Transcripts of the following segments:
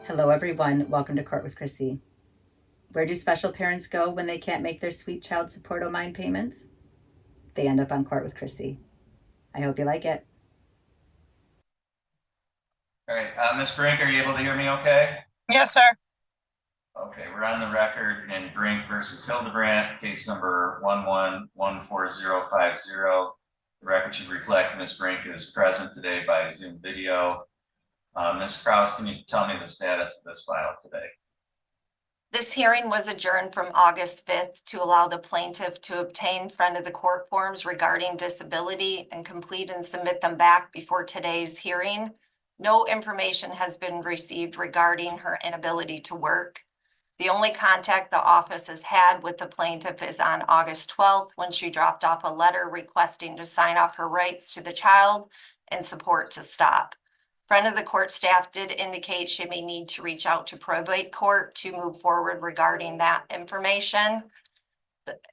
Hello, everyone. Welcome to Court with Krissy. Where do special parents go when they can't make their sweet child support O-mine payments? They end up on Court with Krissy. I hope you like it. All right, Ms. Brink, are you able to hear me okay? Yes, sir. Okay, we're on the record in Brink versus Hildebrandt, case number 11140050. The record should reflect Ms. Brink is present today by Zoom video. Ms. Krause, can you tell me the status of this file today? This hearing was adjourned from August 5th to allow the plaintiff to obtain friend of the court forms regarding disability and complete and submit them back before today's hearing. No information has been received regarding her inability to work. The only contact the office has had with the plaintiff is on August 12th when she dropped off a letter requesting to sign off her rights to the child and support to stop. Friend of the court staff did indicate she may need to reach out to probate court to move forward regarding that information.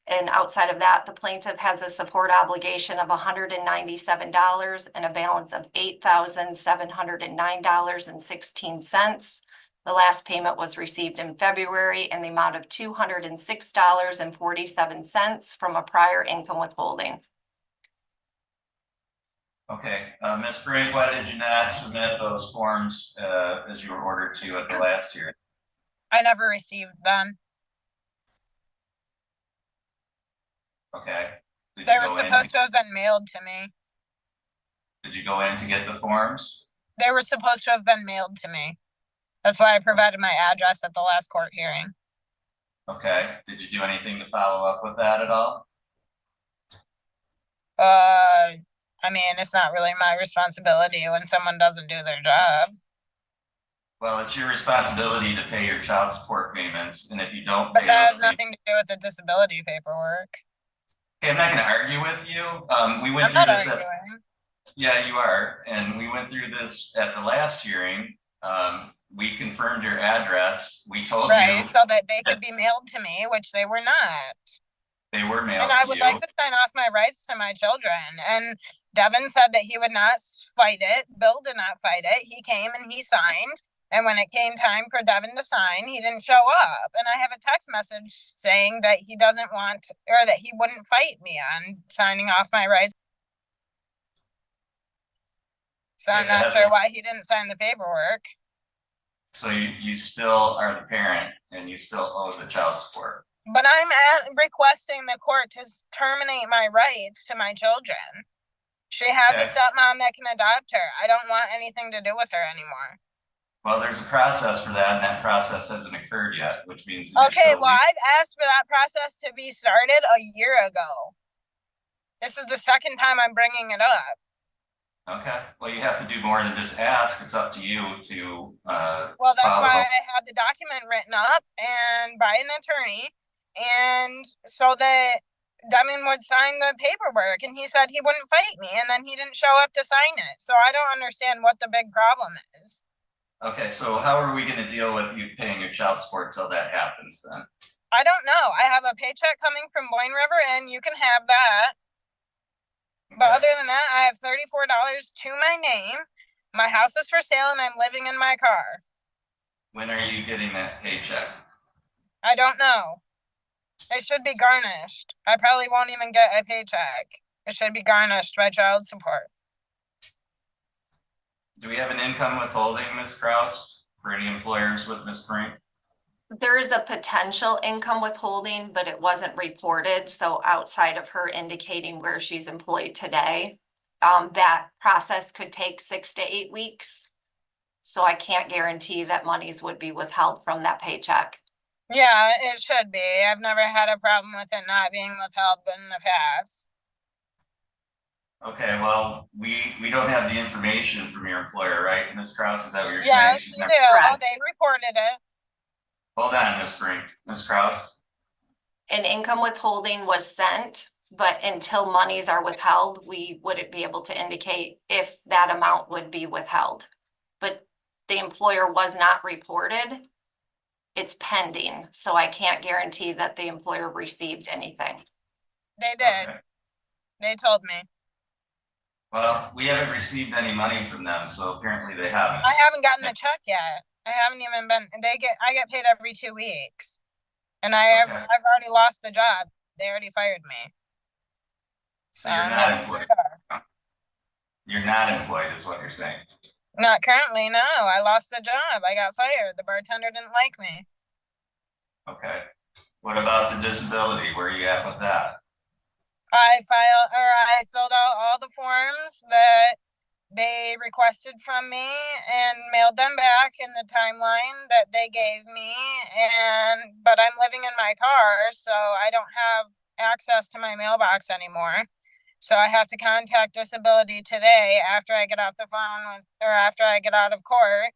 And outside of that, the plaintiff has a support obligation of $197 and a balance of $8,709.16. The last payment was received in February in the amount of $206.47 from a prior income withholding. Okay, Ms. Brink, why did you not submit those forms as you were ordered to at the last hearing? I never received them. Okay. They were supposed to have been mailed to me. Did you go in to get the forms? They were supposed to have been mailed to me. That's why I provided my address at the last court hearing. Okay. Did you do anything to follow up with that at all? I mean, it's not really my responsibility when someone doesn't do their job. Well, it's your responsibility to pay your child support payments, and if you don't But pay that those has nothing to do with the disability paperwork. Okay, I'm not going to argue with you. We went I'm through not this. arguing. Yeah, you are, and we went through this at the last hearing. We confirmed your address. We told you Right, so that they could be mailed to me, which they were not. they were mailed And I to would you. like to sign off my rights to my children. And Devin said that he would not fight it. Bill did not fight it. He came and he signed. And when it came time for Devin to sign, he didn't show up. And I have a text message saying that he doesn't want, or that he wouldn't fight me on signing off my rights. So I'm not sure why he didn't sign the paperwork. So you still are the parent and you still owe the child support. But I'm requesting the court to terminate my rights to my children. She has a stepmom that can adopt her. I don't want anything to do with her anymore. Well, there's a process for that, and that process hasn't occurred yet, which means okay, well, I've asked for that process to be started a year ago. This is the second time I'm bringing it up. Okay, well, you have to do more than just ask. It's up to you to well, that's why I had the document written up and by an attorney, and so that Devin would sign the paperwork, and he said he wouldn't fight me, and then he didn't show up to sign it. So I don't understand what the big problem is. Okay, so how are we going to deal with you paying your child support till that happens then? I don't know. I have a paycheck coming from Boyne River, and you can have that. Okay. But other than that, I have $34 to my name. My house is for sale, and I'm living in my car. When are you getting that paycheck? I don't know. It should be garnished. I probably won't even get a paycheck. It should be garnished by child support. Do we have an income withholding, Ms. Krause, for any employers with Ms. Brink? There is a potential income withholding, but it wasn't reported. So outside of her indicating where she's employed today, that process could take 6 to 8 weeks. So I can't guarantee that monies would be withheld from that paycheck. Yeah, it should be. I've never had a problem with it not being withheld in the past. Okay, well, we don't have the information from your employer, right? Ms. Krause, is that what you're saying? Yes, you do. Oh, they reported it. Hold on, Ms. Brink. Ms. Krause? An income withholding was sent, but until monies are withheld, we wouldn't be able to indicate if that amount would be withheld. But the employer was not reported. It's pending, so I can't guarantee that the employer received anything. They did. Okay. They told me. Well, we haven't received any money from them, so apparently they haven't. I haven't gotten the check yet. I haven't even been, I get paid every 2 weeks. And I've Okay. already lost the job. They already fired me. So you're I'm not employed. You're not employed is what you're saying. Not currently, no. I lost the job. I got fired. The bartender didn't like me. Okay. What about the disability? Where are you at with that? I filled out all the forms that they requested from me and mailed them back in the timeline that they gave me. But I'm living in my car, so I don't have access to my mailbox anymore. So I have to contact disability today after I get off the phone or after I get out of court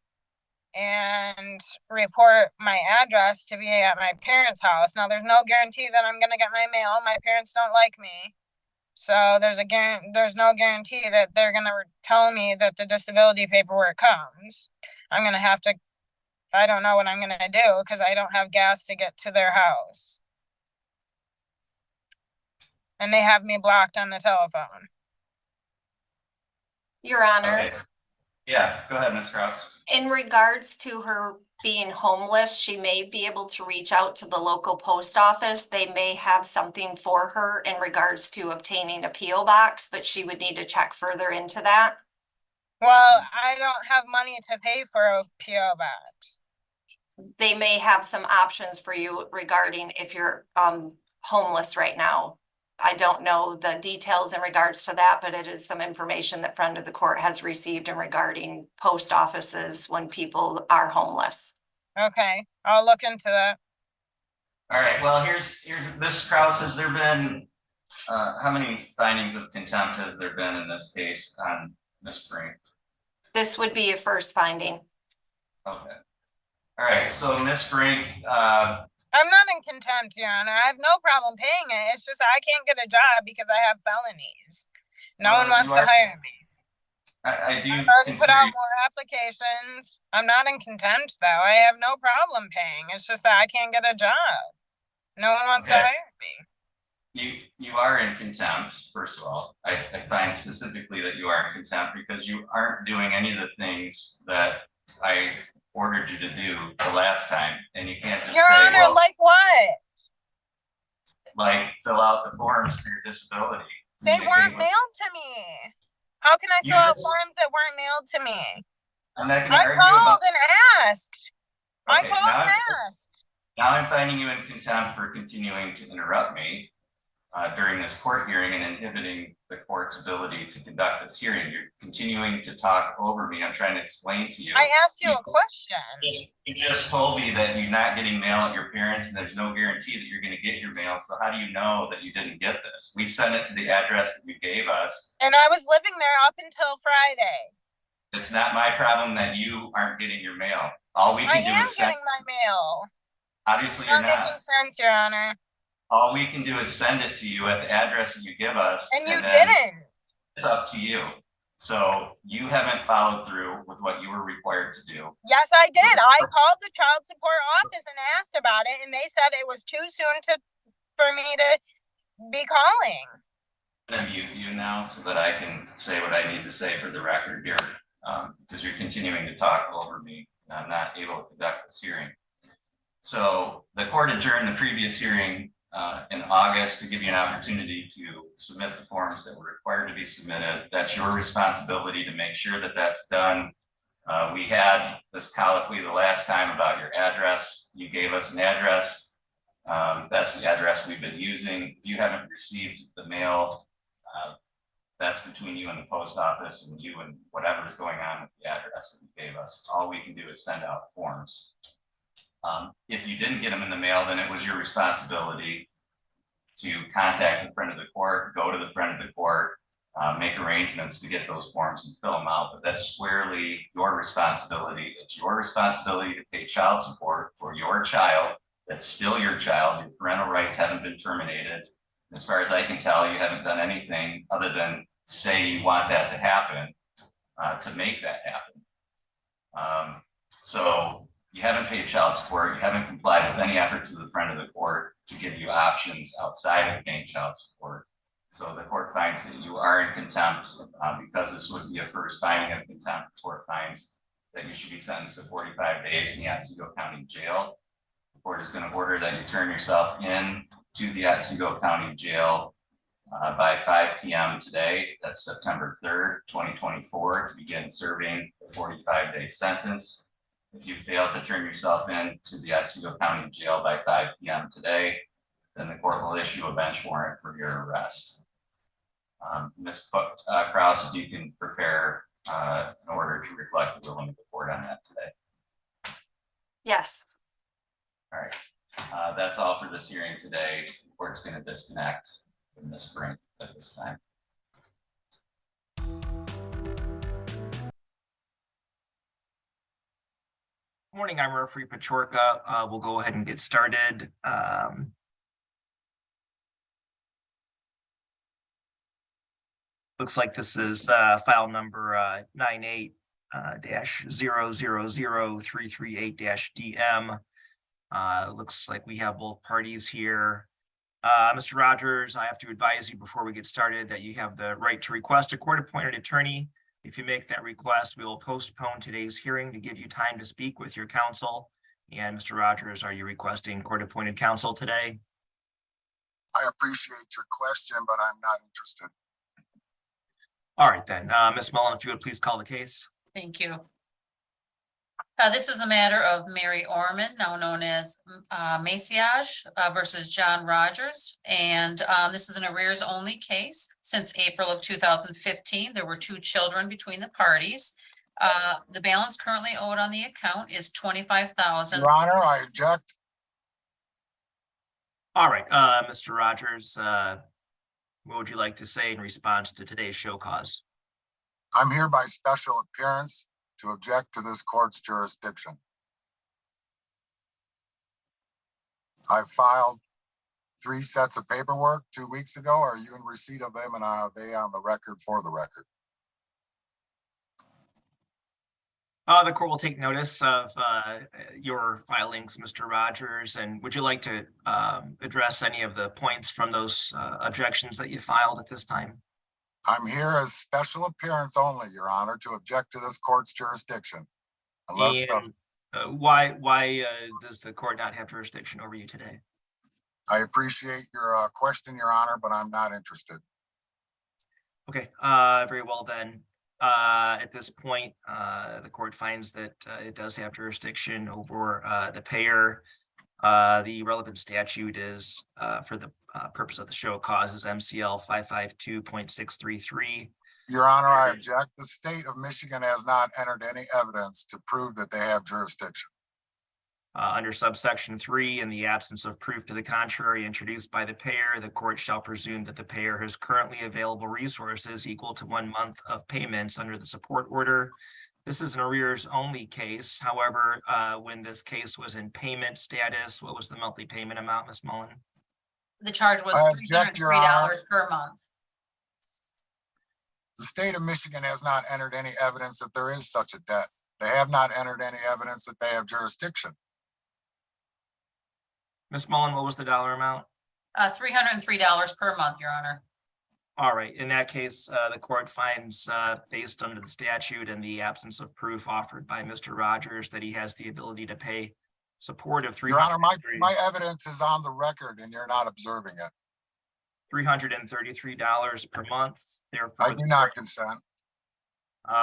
and report my address to be at my parents' house. Now there's no guarantee that I'm going to get my mail. My parents don't like me. So there's no guarantee that they're going to tell me that the disability paperwork comes. I'm going to have to, I don't know what I'm going to do because I don't have gas to get to their house. And they have me blocked on the telephone. Your Honor. Okay. Yeah, go ahead, Ms. Kraus. In regards to her being homeless, she may be able to reach out to the local post office. They may have something for her in regards to obtaining a PO box, but she would need to check further into that. Well, I don't have money to pay for a PO box. They may have some options for you regarding if you're homeless right now. I don't know the details in regards to that, but it is some information that friend of the court has received in regarding post offices when people are homeless. Okay, I'll look into that. All right, well, here's Ms. Kraus, has there been, how many findings of contempt has there been in this case on Ms. Brink? This would be a first finding. Okay. All right, so Ms. Brink, I'm not in contempt, Your Honor. I have no problem paying it. It's just I can't get a job because I have felonies. No one wants to hire me. I do I've already put consider out you, more applications. I'm not in contempt, though. I have no problem paying. It's just that I can't get a job. No one wants to Okay. hire me. you are in contempt, first of all. I find specifically that you are in contempt because you aren't doing any of the things that I ordered you to do the last time, and you can't just Your say, Honor, well, like what? like fill out the forms for your disability. They weren't mailed to me. How can I fill out forms that weren't mailed to me? I'm not going to I argue called about. and asked. I Okay, called and asked. now I'm finding you in contempt for continuing to interrupt me during this court hearing and inhibiting the court's ability to conduct this hearing. You're continuing to talk over me. I'm trying to explain to you. I asked you a question. You just told me that you're not getting mail at your parents and there's no guarantee that you're going to get your mail. So how do you know that you didn't get this? We sent it to the address that you gave us. And I was living there up until Friday. It's not my problem that you aren't getting your mail. All we can do is send. I am getting my mail. Obviously you're not. Making sense, Your Honor. All we can do is send it to you at the address that you give us. And you didn't. It's up to you. So you haven't followed through with what you were required to do. Yes, I did. I called the child support office and asked about it, and they said it was too soon for me to be calling. And you now so that I can say what I need to say for the record here, because you're continuing to talk over me. And I'm not able to conduct this hearing. So the court adjourned the previous hearing in August to give you an opportunity to submit the forms that were required to be submitted. That's your responsibility to make sure that that's done. We had this colloquy the last time about your address. You gave us an address. That's the address we've been using. If you haven't received the mail, that's between you and the post office and you and whatever's going on with the address that you gave us. All we can do is send out forms. If you didn't get them in the mail, then it was your responsibility to contact the friend of the court, go to the friend of the court, make arrangements to get those forms and fill them out. But that's squarely your responsibility. It's your responsibility to pay child support for your child. That's still your child. Your parental rights haven't been terminated. As far as I can tell, you haven't done anything other than say you want that to happen to make that happen. So you haven't paid child support. You haven't complied with any efforts of the friend of the court to give you options outside of paying child support. So the court finds that you are in contempt because this would be a first finding of contempt. The court finds that you should be sentenced to 45 days in the Otsego County Jail. The court is going to order that you turn yourself in to the Otsego County Jail by 5 p.m. today. That's September 3rd, 2024, to begin serving the 45-day sentence. If you fail to turn yourself in to the Otsego County Jail by 5 p.m. today, then the court will issue a bench warrant for your arrest. Ms. Krause, if you can prepare an order to reflect the ruling of the court on that today. Yes. All right. That's all for this hearing today. The court's going to disconnect from Ms. Brink at this time. Morning, I'm Referee Pachorka. We'll go ahead and get started. Looks like this is file number 98-000-338-DM. Looks like we have both parties here. Mr. Rogers, I have to advise you before we get started that you have the right to request a court-appointed attorney. If you make that request, we will postpone today's hearing to give you time to speak with your counsel. And Mr. Rogers, are you requesting court-appointed counsel today? I appreciate your question, but I'm not interested. All right, then. Ms. Mullen, if you would please call the case. Thank you. This is the matter of Mary Orman, now known as Maciage versus John Rogers. And this is an arrears only case. Since April of 2015, there were 2 children between the parties. The balance currently owed on the account is $25,000. Your Honor, I object. All right, Mr. Rogers, what would you like to say in response to today's show cause? I'm here by special appearance to object to this court's jurisdiction. I filed 3 sets of paperwork 2 weeks ago. Are you in receipt of them, and are they on the record for the record? The court will take notice of your filings, Mr. Rogers, and would you like to address any of the points from those objections that you filed at this time? I'm here as special appearance only, Your Honor, to object to this court's jurisdiction. Unless why does the court not have jurisdiction over you today? I appreciate your question, Your Honor, but I'm not interested. Okay, very well then. At this point, the court finds that it does have jurisdiction over the payer. The relevant statute is for the purpose of the show causes MCL 552.633. Your Honor, I object. The state of Michigan has not entered any evidence to prove that they have jurisdiction. Under subsection 3, in the absence of proof to the contrary introduced by the payer, the court shall presume that the payer has currently available resources equal to 1 month of payments under the support order. This is an arrears only case. However, when this case was in payment status, what was the monthly payment amount, Ms. Mullen? The charge was I object, Your Honor. $303 per month. The state of Michigan has not entered any evidence that there is such a debt. They have not entered any evidence that they have jurisdiction. Ms. Mullen, what was the dollar amount? $303 per month, Your Honor. All right. In that case, the court finds, based under the statute and the absence of proof offered by Mr. Rogers, that he has the ability to pay support of Your Honor, my evidence is on the record and you're not observing it. $333 per month. Therefore, I do not consent.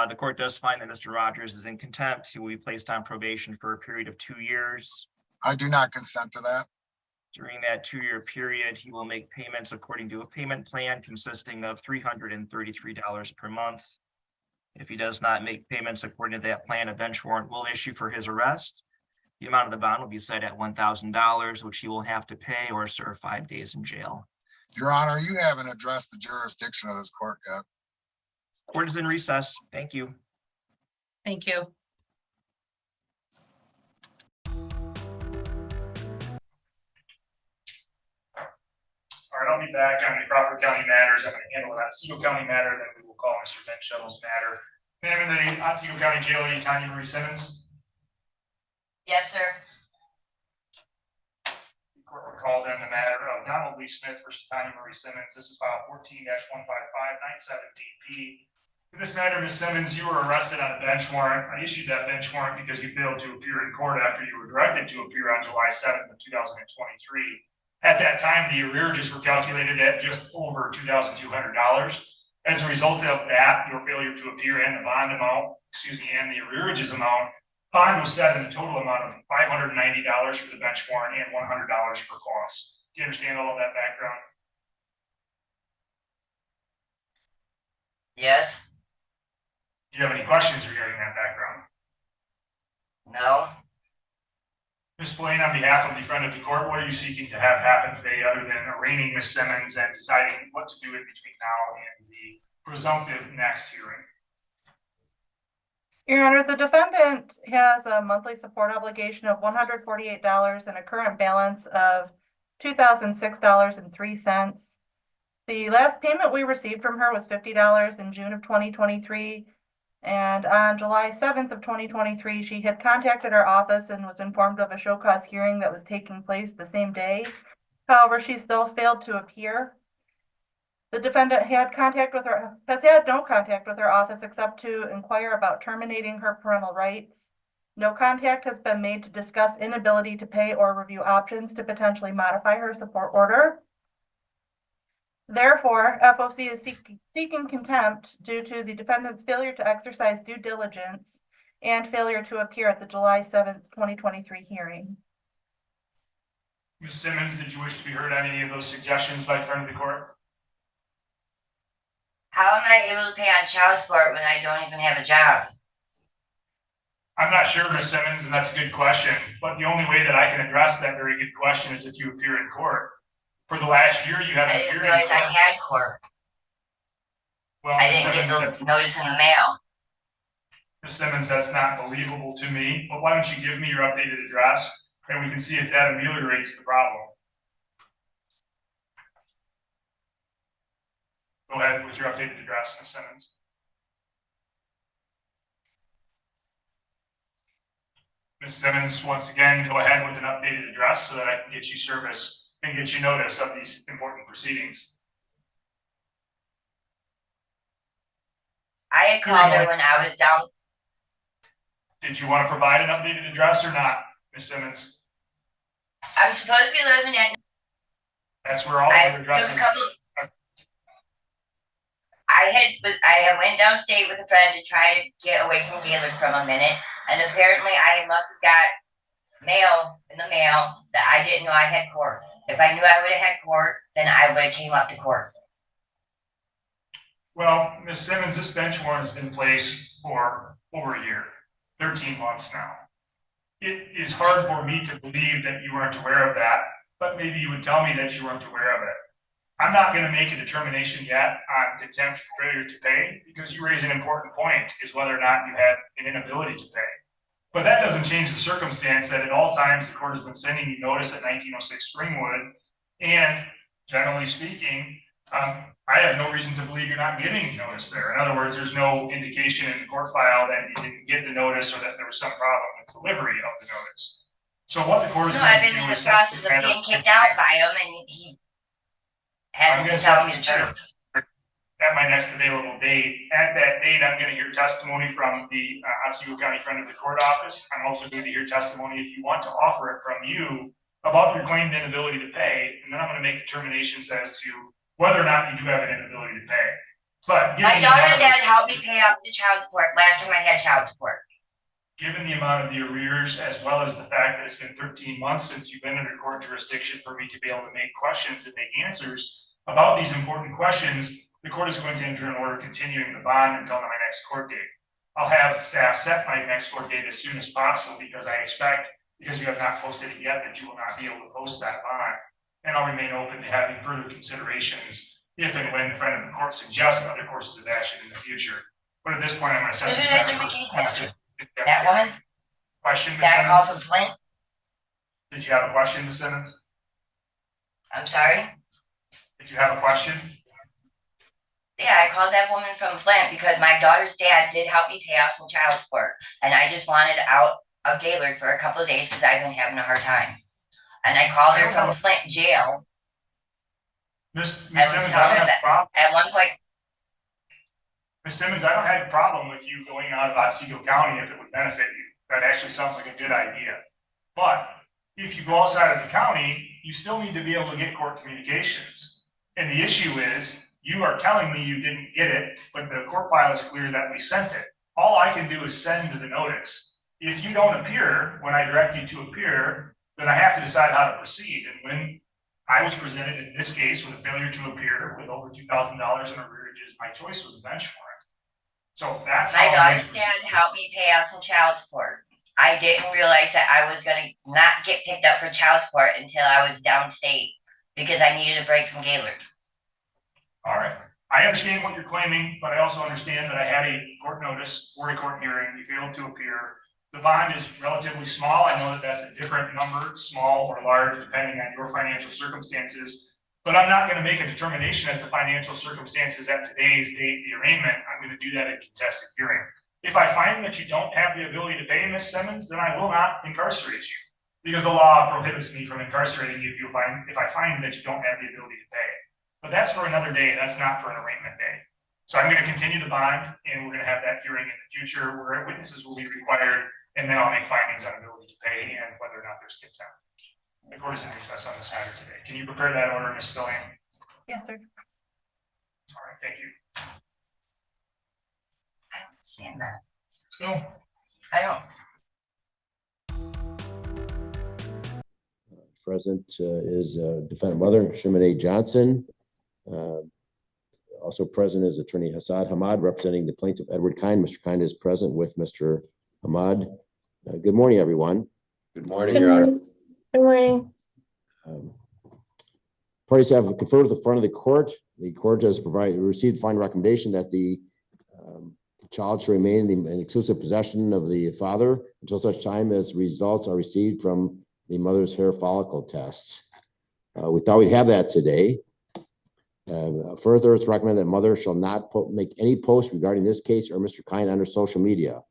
The court does find that Mr. Rogers is in contempt. He will be placed on probation for a period of 2 years. I do not consent to that. During that 2-year period, he will make payments according to a payment plan consisting of $333 per month. If he does not make payments according to that plan, a bench warrant will issue for his arrest. The amount of the bond will be set at $1,000, which he will have to pay or serve 5 days in jail. Your Honor, you haven't addressed the jurisdiction of this court yet. Court is in recess. Thank you. Thank you. All right, I'll be back on the Crawford County matters. I'm going to handle that Otsego County matter, then we will call Mr. Ben Shuttle's matter. Ma'am, in the Otsego County Jail, are you Tanya Marie Simmons? Yes, sir. The court will call then the matter of Donald Lee Smith versus Tanya Marie Simmons. This is file 14-15597DP. In this matter, Ms. Simmons, you were arrested on a bench warrant. I issued that bench warrant because you failed to appear in court after you were directed to appear on July 7th of 2023. At that time, the arrearages were calculated at just over $2,200. As a result of that, your failure to appear and the bond amount, and the arrearages amount, bond was set in a total amount of $590 for the bench warrant and $100 for costs. Do you understand all of that background? Yes. Do you have any questions regarding that background? No. Ms. Blaine, on behalf of the friend of the court, what are you seeking to have happen today other than arraigning Ms. Simmons and deciding what to do in between now and the presumptive next hearing? Your Honor, the defendant has a monthly support obligation of $148 and a current balance of $2,006.03. The last payment we received from her was $50 in June of 2023. And on July 7th of 2023, she had contacted our office and was informed of a show cause hearing that was taking place the same day. However, she still failed to appear. The defendant has had no contact with her office except to inquire about terminating her parental rights. No contact has been made to discuss inability to pay or review options to potentially modify her support order. Therefore, FOC is seeking contempt due to the defendant's failure to exercise due diligence and failure to appear at the July 7th, 2023 hearing. Ms. Simmons, did you wish to be heard on any of those suggestions by the friend of the court? How am I able to pay on child support when I don't even have a job? I'm not sure, Ms. Simmons, and that's a good question. But the only way that I can address that very good question is if you appear in court. For the last year, you haven't I didn't appeared in realize I court. had court. Well, I Ms. didn't get Simmons, the notice in the mail. Ms. Simmons, that's not believable to me. But why don't you give me your updated address and we can see if that ameliorates the problem. Go ahead with your updated address, Ms. Simmons. Ms. Simmons, once again, go ahead with an updated address so that I can get you service and get you notice of these important proceedings. I had called her when I was down. Did you want to provide an updated address or not, Ms. Simmons? I'm supposed to be living at. That's where all I the addresses. took a couple. I had went downstate with a friend to try to get away from Gaylord from a minute, and apparently I must have got mail in the mail that I didn't know I had court. If I knew I would have had court, then I would have came up to court. Well, Ms. Simmons, this bench warrant has been in place for over a year, 13 months now. It is hard for me to believe that you weren't aware of that, but maybe you would tell me that you weren't aware of it. I'm not going to make a determination yet on contempt for failure to pay because you raise an important point, is whether or not you had an inability to pay. But that doesn't change the circumstance that at all times the court has been sending you notice at 1906 Springwood, and generally speaking, I have no reason to believe you're not getting notice there. In other words, there's no indication in the court file that you didn't get the notice or that there was some problem with delivery of the notice. So what the court is No, going I've to been do in the is process of being kicked out by him, and he hasn't been telling me the truth. At my next available date. At that date, I'm going to hear testimony from the Otsego County Friend of the Court office. I'm also going to hear testimony, if you want to offer it, from you about your claimed inability to pay, and then I'm going to make determinations as to whether or not you do have an inability to pay. But My daughter's dad helped me pay off the child support last time I had child support. Given the amount of the arrears, as well as the fact that it's been 13 months since you've been under court jurisdiction for me to be able to make questions and make answers about these important questions, the court is going to enter an order continuing the bond until my next court date. I'll have staff set my next court date as soon as possible because I expect, because you have not posted it yet, that you will not be able to post that bond. And I'll remain open to having further considerations if and when the friend of the court suggests other courses of action in the future. But at this point, I'm going to set this matter. That woman? Question, Ms. That call Simmons? from Flint? Did you have a question, Ms. Simmons? I'm sorry? Did you have a question? Yeah, I called that woman from Flint because my daughter's dad did help me pay off some child support. And I just wanted out of Gaylord for a couple of days because I've been having a hard time. And I called her from Flint jail. Ms. I was Simmons, I telling don't her have a that problem. at one point. Ms. Simmons, I don't have a problem with you going out of Otsego County if it would benefit you. That actually sounds like a good idea. But if you go outside of the county, you still need to be able to get court communications. And the issue is, you are telling me you didn't get it, but the court file is clear that we sent it. All I can do is send the notice. If you don't appear when I direct you to appear, then I have to decide how to proceed. And when I was presented in this case with a failure to appear with over $2,000 in arrearages, my choice was a bench warrant. So that's how I I'm don't going to understand, proceed. help me pay out some child support. I didn't realize that I was gonna not get picked up for child support until I was downstate because I needed a break from Gaylord. All right. I understand what you're claiming, but I also understand that I had a court notice for a court hearing. You failed to appear. The bond is relatively small. I know that that's a different number, small or large, depending on your financial circumstances. But I'm not going to make a determination as to financial circumstances at today's date, the arraignment. I'm going to do that in contested hearing. If I find that you don't have the ability to pay, Ms. Simmons, then I will not incarcerate you, because the law prohibits me from incarcerating you if I find that you don't have the ability to pay. But that's for another day. That's not for an arraignment day. So I'm going to continue the bond, and we're going to have that hearing in the future where witnesses will be required, and then I'll make findings on ability to pay and whether or not there's contempt. The court is in recess on this matter today. Can you prepare that order, Ms. Spillian? Yes, sir. All right, thank you. I don't understand that. So, I don't. Present is defendant mother, Terminate Johnson. Also present is attorney Hassad Hamad, representing the plaintiff Edward Kind. Mr. Kind is present with Mr. Hamad. Good morning, everyone. Good morning, Your Honor. Good morning. Parties have conferred with the front of the court. The court has received final recommendation that the child should remain in exclusive possession of the father until such time as results are received from the mother's hair follicle tests. We thought we'd have that today. Further, it's recommended that mother shall not make any posts regarding this case or Mr. Kind under social media.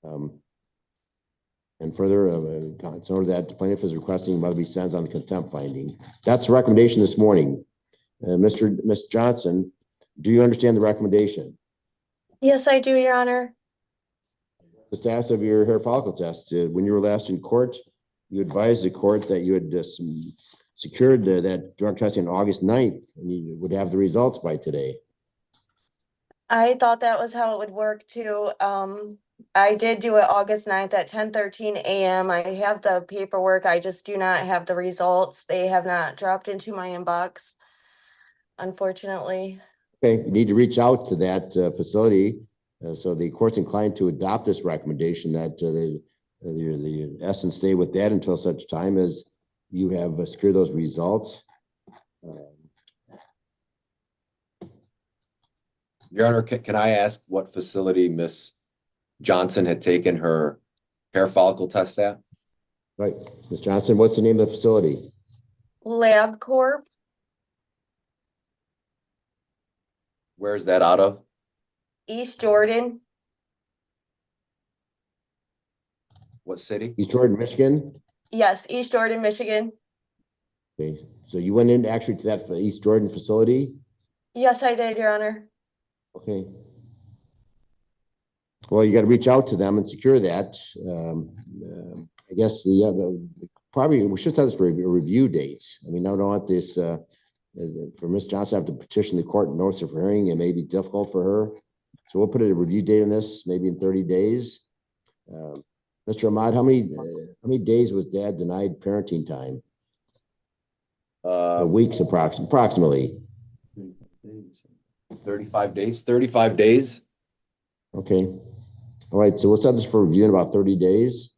And further, it's ordered that the plaintiff is requesting mother be sentenced on the contempt finding. That's the recommendation this morning. Ms. Johnson, do you understand the recommendation? Yes, I do, Your Honor. The status of your hair follicle test. When you were last in court, you advised the court that you had secured that drug testing on August 9th, and you would have the results by today. I thought that was how it would work too. I did do it August 9th at 10:13 a.m. I have the paperwork. I just do not have the results. They have not dropped into my inbox, unfortunately. Okay, you need to reach out to that facility. So the court's inclined to adopt this recommendation that the essence stay with that until such time as you have secured those results. Your Honor, can I ask what facility Miss Johnson had taken her hair follicle test at? Right, Ms. Johnson, what's the name of the facility? LabCorp. Where is that out of? East Jordan. What city? East Jordan, Michigan? Yes, East Jordan, Michigan. Okay, so you went in actually to that East Jordan facility? Yes, I did, Your Honor. Okay. Well, you got to reach out to them and secure that. I guess probably we should have this for review dates. I mean, I don't want this for Ms. Johnson have to petition the court notice of hearing. It may be difficult for her. So we'll put a review date on this, maybe in 30 days. Mr. Ahmad, how many days was dad denied parenting time? Weeks approximately. 35 days. 35 days. Okay. All right. So we'll set this for review in about 30 days.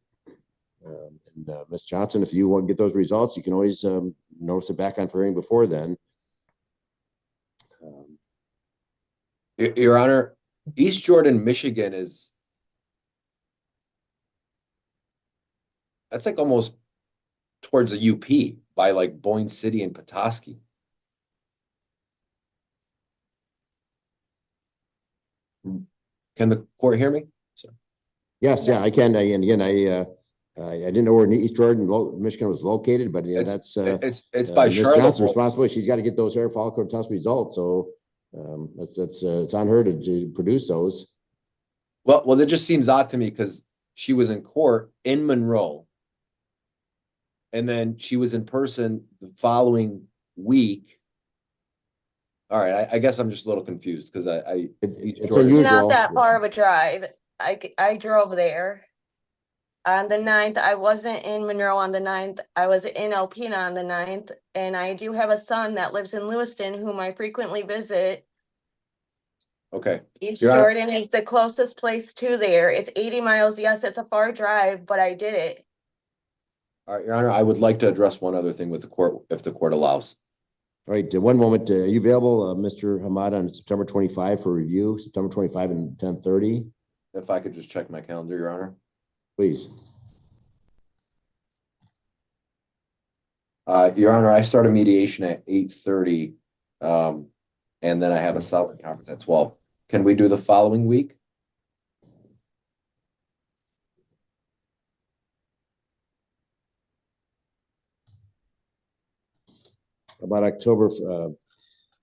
Ms. Johnson, if you want to get those results, you can always notice it back on for hearing before then. Your Honor, East Jordan, Michigan that's like almost towards the UP by like Boyne City and Petoskey. Can the court hear me? Yes, yeah, I can. And again, I didn't know where East Jordan, Michigan was located, but yeah, It's by Ms. Charlotte. Johnson's responsibility. She's got to get those hair follicle test results. So It's on her to produce those. Well, that just seems odd to me because she was in court in Monroe. And then she was in person the following week. All right, I guess I'm just a little confused because It's It's unusual. not that far of a drive. I drove there. On the 9th, I wasn't in Monroe on the 9th. I was in Alpena on the 9th. And I do have a son that lives in Lewiston whom I frequently visit. Okay. East Your Honor- Jordan is the closest place to there. It's 80 miles. Yes, it's a far drive, but I did it. All right, Your Honor, I would like to address one other thing with the court, if the court allows. All right, one moment. Are you available, Mr. Hamad, on September 25 for review? September 25 and 10:30, If I could just check my calendar, Your Honor. please. Your Honor, I start a mediation at 8:30, and then I have a settlement conference at 12. Can we do the following week? About October,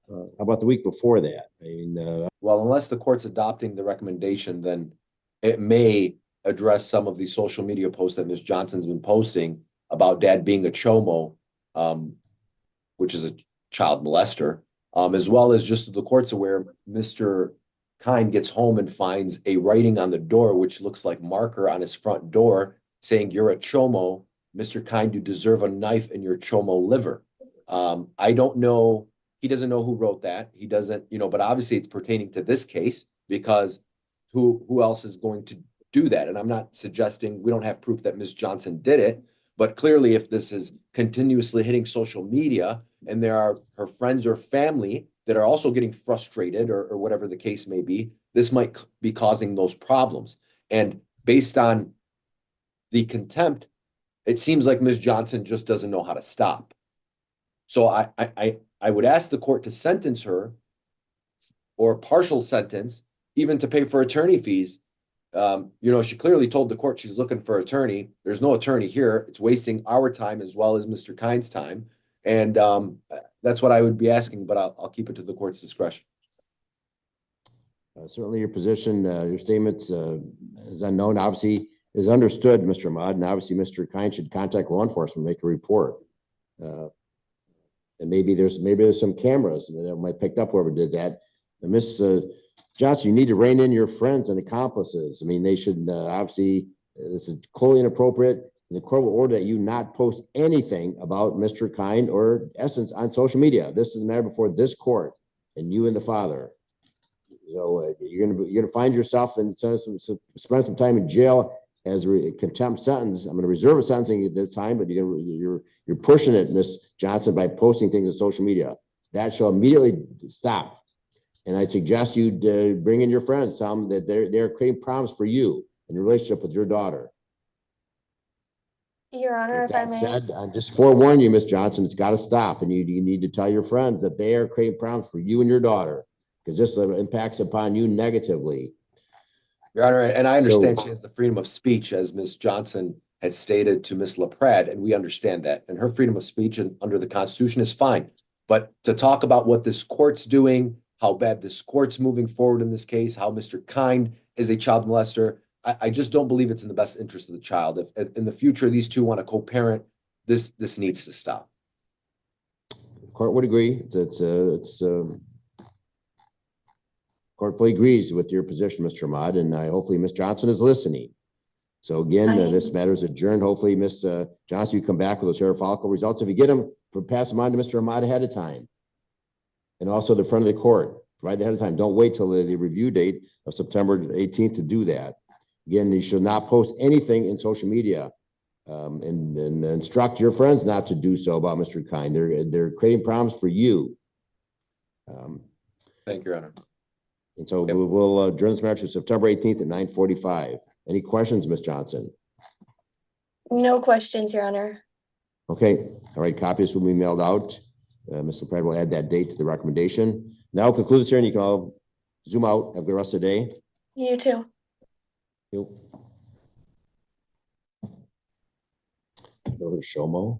how about the week before that? I mean, Well, unless the court's adopting the recommendation, then it may address some of the social media posts that Ms. Johnson's been posting about dad being a chomo, which is a child molester, as well as just so the court's aware, Mr. Kind gets home and finds a writing on the door, which looks like marker on his front door saying, "You're a chomo, Mr. Kind, you deserve a knife in your chomo liver." I don't know. He doesn't know who wrote that. He doesn't, but obviously it's pertaining to this case because who else is going to do that? And I'm not suggesting we don't have proof that Ms. Johnson did it, but clearly if this is continuously hitting social media and there are her friends or family that are also getting frustrated or whatever the case may be, this might be causing those problems. And based on the contempt, it seems like Ms. Johnson just doesn't know how to stop. So I would ask the court to sentence her or partial sentence, even to pay for attorney fees. She clearly told the court she's looking for an attorney. There's no attorney here. It's wasting our time as well as Mr. Kind's time. And that's what I would be asking, but I'll keep it to the court's discretion. certainly your position, your statements is unknown, obviously is understood, Mr. Ahmad, and obviously Mr. Kind should contact law enforcement, make a report. And maybe there's some cameras that might pick up whoever did that. And Miss Johnson, you need to rein in your friends and accomplices. I mean, they should obviously, this is clearly inappropriate. The court will order that you not post anything about Mr. Kind or Essence on social media. This is a matter before this court and you and the father. So you're gonna find yourself and spend some time in jail as a contempt sentence. I'm going to reserve a sentencing at this time, but you're pushing it, Miss Johnson, by posting things on social media. That shall immediately stop. And I suggest you bring in your friends, tell them that they're creating problems for you in your relationship with your daughter. Your Honor, if I may. Said, I just forewarn you, Miss Johnson, it's got to stop, and you need to tell your friends that they are creating problems for you and your daughter, because this impacts upon you negatively. Your Honor, and I understand she has the freedom of speech, as Ms. Johnson had stated to Ms. LaPrade, and we understand that. And her freedom of speech under the Constitution is fine. But to talk about what this court's doing, how bad this court's moving forward in this case, how Mr. Kind is a child molester, I just don't believe it's in the best interest of the child. If in the future these two want to co-parent, this needs to stop. The court would agree. Court fully agrees with your position, Mr. Ahmad, and hopefully Ms. Johnson is listening. So again, this matter is adjourned. Hopefully, Ms. Johnson, you come back with those hair follicle results. If you get them, pass them on to Mr. Ahmad ahead of time. And also the front of the court, right ahead of time. Don't wait till the review date of September 18th to do that. Again, you should not post anything in social media and instruct your friends not to do so about Mr. Kind. They're creating problems for you. Thank you, Your Honor. And so we'll adjourn this matter to September 18th at 9:45. Any questions, Ms. Johnson? No questions, Your Honor. Okay. All right. Copies will be mailed out. Ms. LaPrade will add that date to the recommendation. Now we'll conclude this hearing. You can all zoom out. Have a good rest of the day. You too. Go to Shomo.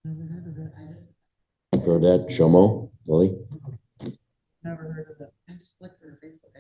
Go to that Shomo, Lily. never heard of it. I just looked through Facebook.